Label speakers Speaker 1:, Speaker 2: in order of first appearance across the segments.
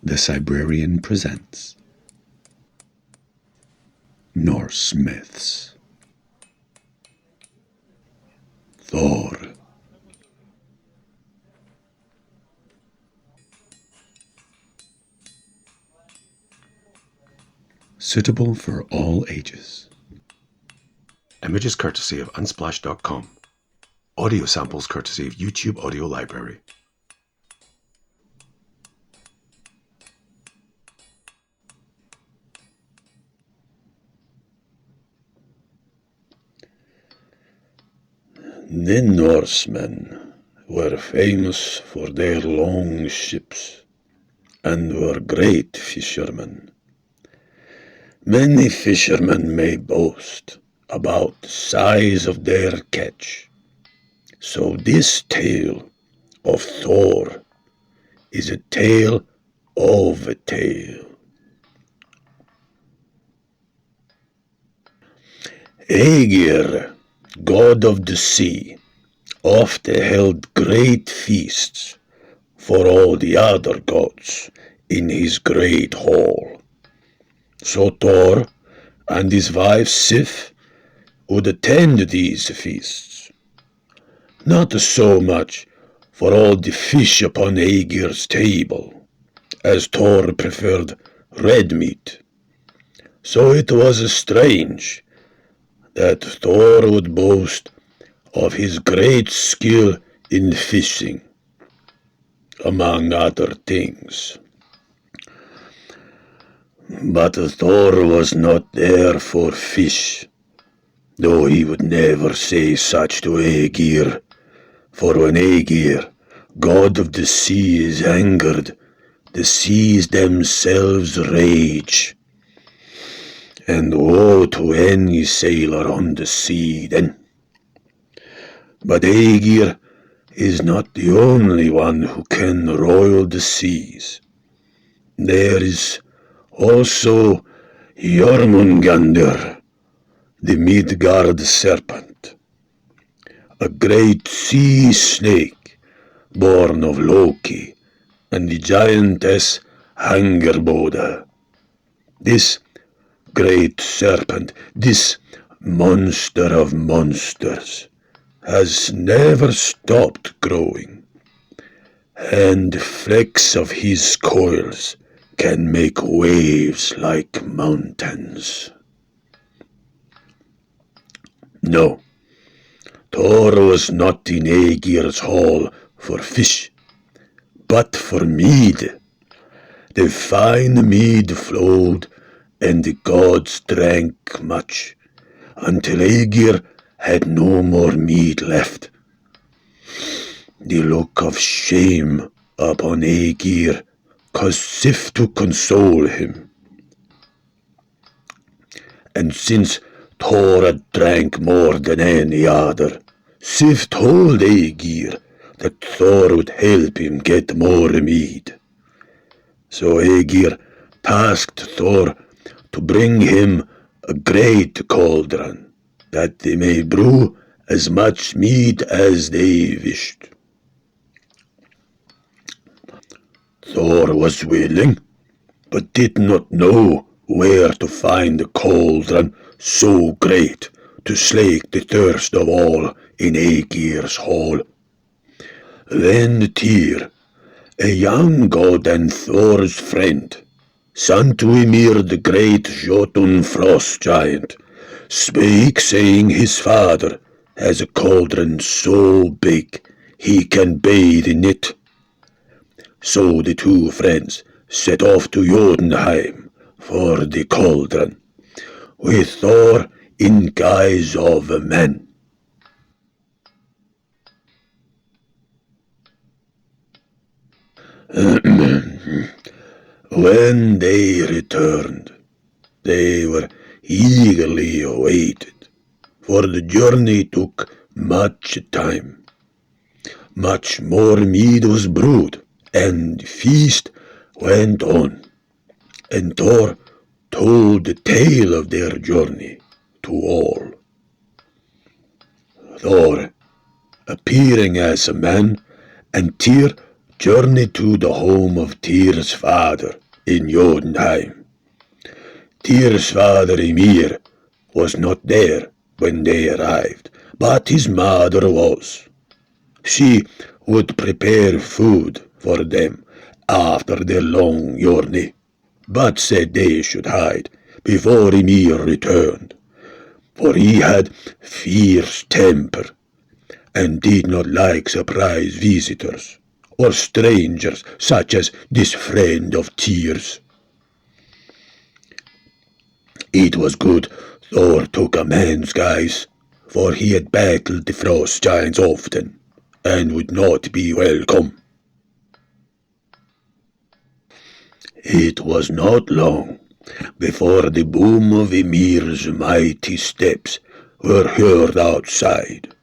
Speaker 1: The Cybrarian presents Norse Myths. Thor. Suitable for all ages. Images courtesy of Unsplash.com. Audio samples courtesy of YouTube Audio Library.
Speaker 2: The Norsemen were famous for their long ships and were great fishermen. Many fishermen may boast about the size of their catch. So this tale of Thor is a tale of a tale. Aegir, god of the sea, oft held great feasts for all the other gods in his great hall. So Thor and his wife Sif would attend these feasts, not so much for all the fish upon Aegir's table, as Thor preferred red meat. So it was strange that Thor would boast of his great skill in fishing, among other things. But Thor was not there for fish, though he would never say such to Aegir, for when Aegir, god of the sea, is angered, the seas themselves rage. And woe to any sailor on the sea then. But Aegir is not the only one who can roil the seas. There is also Jormungandr, the Midgard serpent, a great sea snake born of Loki and the giantess Angerboda. This great serpent, this monster of monsters, has never stopped growing, and flecks of his coils can make waves like mountains. No, Thor was not in Aegir's hall for fish, but for mead. The fine mead flowed, and the gods drank much, until Aegir had no more mead left. The look of shame upon Aegir caused Sif to console him. And since Thor had drank more than any other, Sif told Aegir that Thor would help him get more mead. So Aegir tasked Thor to bring him a great cauldron, that they may brew as much mead as they wished. Thor was willing, but did not know where to find a cauldron so great to slake the thirst of all in Aegir's hall. Then Tyr, a young god and Thor's friend, son to Ymir the great Jotun frost giant, spake, saying his father has a cauldron so big he can bathe in it. So the two friends set off to Jotunheim for the cauldron, with Thor in guise of a man. When they returned, they were eagerly awaited, for the journey took much time. Much more mead was brewed, and the feast went on, and Thor told the tale of their journey to all. Thor, appearing as a man, and Tyr journeyed to the home of Tyr's father in Jotunheim. Tyr's father Ymir was not there when they arrived, but his mother was. She would prepare food for them after their long journey, but said they should hide before Ymir returned, for he had fierce temper and did not like surprise visitors or strangers such as this friend of Tyr's. It was good Thor took a man's guise, for he had battled the frost giants often, and would not be welcome. It was not long before the boom of Ymir's mighty steps were heard outside,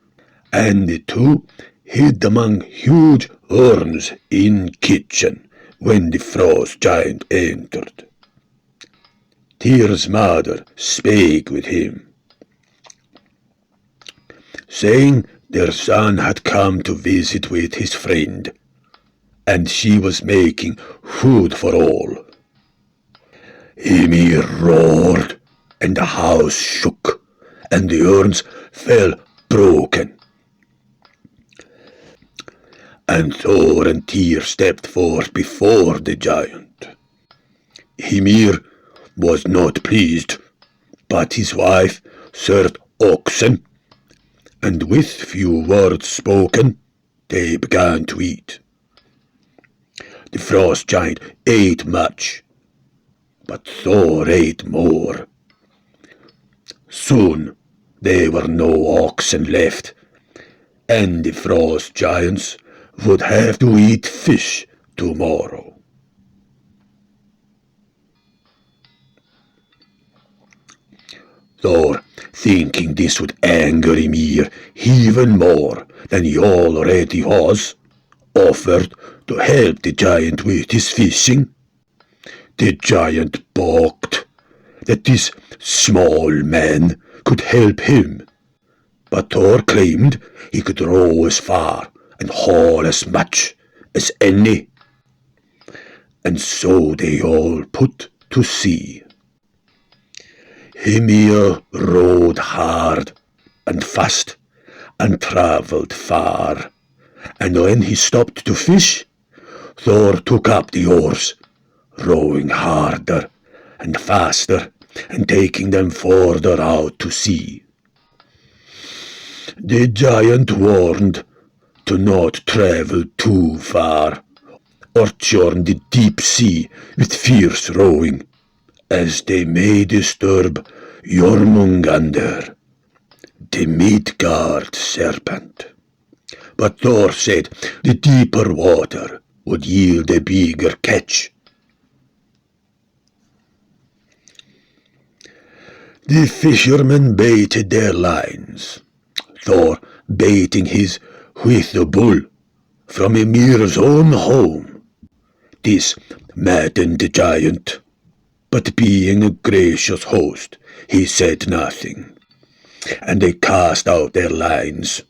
Speaker 2: and the two hid among huge urns in kitchen when the frost giant entered. Tyr's mother spake with him, saying their son had come to visit with his friend, and she was making food for all. Ymir roared, and the house shook, and the urns fell broken. And Thor and Tyr stepped forth before the giant. Ymir was not pleased, but his wife served oxen, and with few words spoken, they began to eat. The frost giant ate much, but Thor ate more. Soon there were no oxen left, and the frost giants would have to eat fish tomorrow. Thor, thinking this would anger Ymir even more than he already was, offered to help the giant with his fishing. The giant balked that this small man could help him, but Thor claimed he could row as far and haul as much as any. And so they all put to sea. Ymir rowed hard and fast and travelled far, and when he stopped to fish, Thor took up the oars, rowing harder and faster and taking them further out to sea. The giant warned to not travel too far, or churn the deep sea with fierce rowing, as they may disturb Jormungandr, the Midgard serpent. But Thor said the deeper water would yield a bigger catch. The fishermen baited their lines, Thor baiting his with the bull from Ymir's own home. This maddened the giant, but being a gracious host, he said nothing, and they cast out their lines.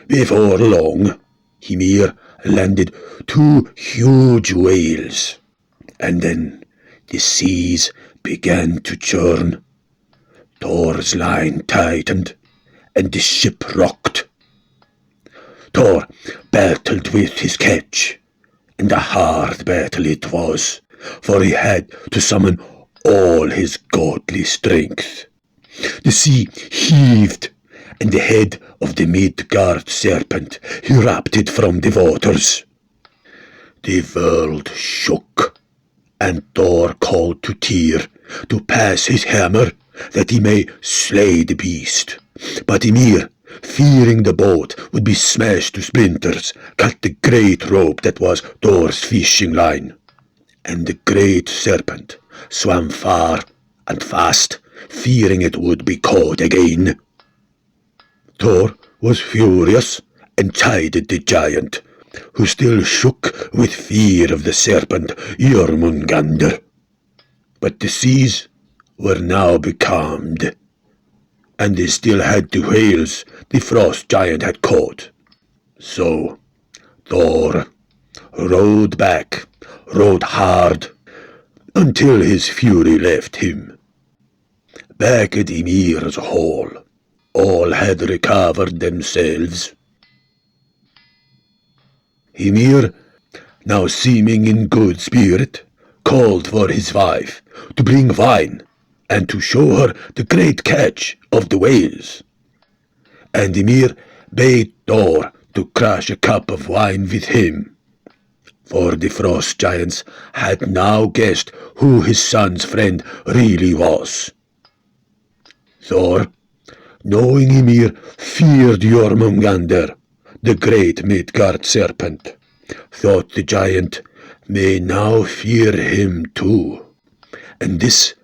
Speaker 2: Before long, Ymir landed 2 huge whales, and then the seas began to churn. Thor's line tightened, and the ship rocked. Thor battled with his catch, and a hard battle it was, for he had to summon all his godly strength. The sea heaved, and the head of the Midgard serpent erupted from the waters. The world shook, and Thor called to Tyr to pass his hammer that he may slay the beast. But Ymir, fearing the boat would be smashed to splinters, cut the great rope that was Thor's fishing line, and the great serpent swam far and fast, fearing it would be caught again. Thor was furious and chided the giant, who still shook with fear of the serpent Jormungandr. But the seas were now becalmed, and they still had the whales the frost giant had caught. So Thor rode back, rode hard, until his fury left him. Back at Ymir's hall, all had recovered themselves. Ymir, now seeming in good spirit, called for his wife to bring wine and to show her the great catch of the whales. And Ymir bade Thor to crush a cup of wine with him, for the frost giants had now guessed who his son's friend really was. Thor, knowing Ymir feared Jormungandr, the great Midgard serpent, thought the giant may now fear him too, and this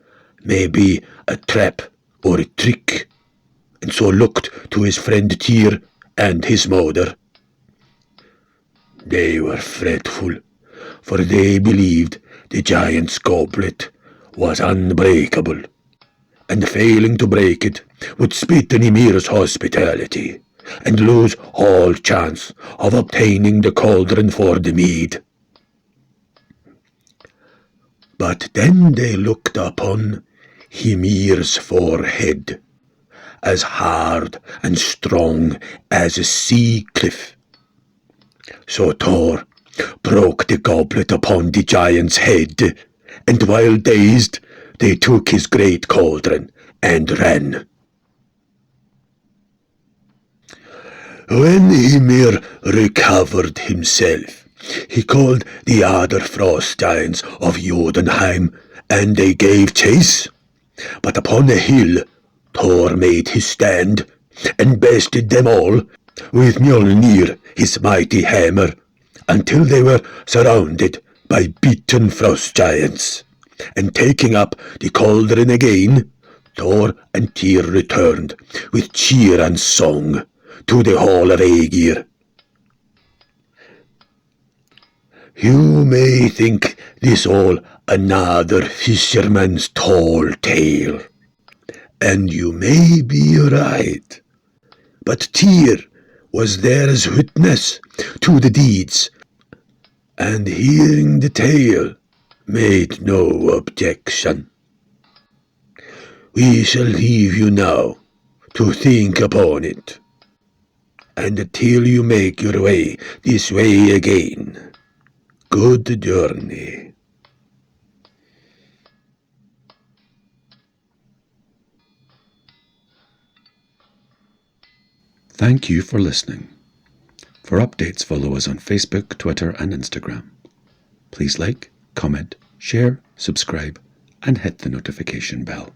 Speaker 2: may be a trap or a trick, and so looked to his friend Tyr and his mother. They were fretful, for they believed the giant's goblet was unbreakable, and failing to break it would spit on Ymir's hospitality, and lose all chance of obtaining the cauldron for the mead. But then they looked upon Ymir's forehead, as hard and strong as a sea cliff. So Thor broke the goblet upon the giant's head, and while dazed, they took his great cauldron and ran. When Ymir recovered himself, he called the other frost giants of Jotunheim, and they gave chase. But upon a hill Thor made his stand, and bested them all with Mjolnir, his mighty hammer, until they were surrounded by beaten frost giants. And taking up the cauldron again, Thor and Tyr returned with cheer and song to the hall of Aegir. You may think this all another fisherman's tall tale, and you may be right, but Tyr was there as witness to the deeds, and hearing the tale made no objection. We shall leave you now to think upon it, and until you make your way this way again, good journey.
Speaker 1: Thank you for listening. For updates, follow us on Facebook, Twitter, and Instagram. Please like, comment, share, subscribe, and hit the notification bell.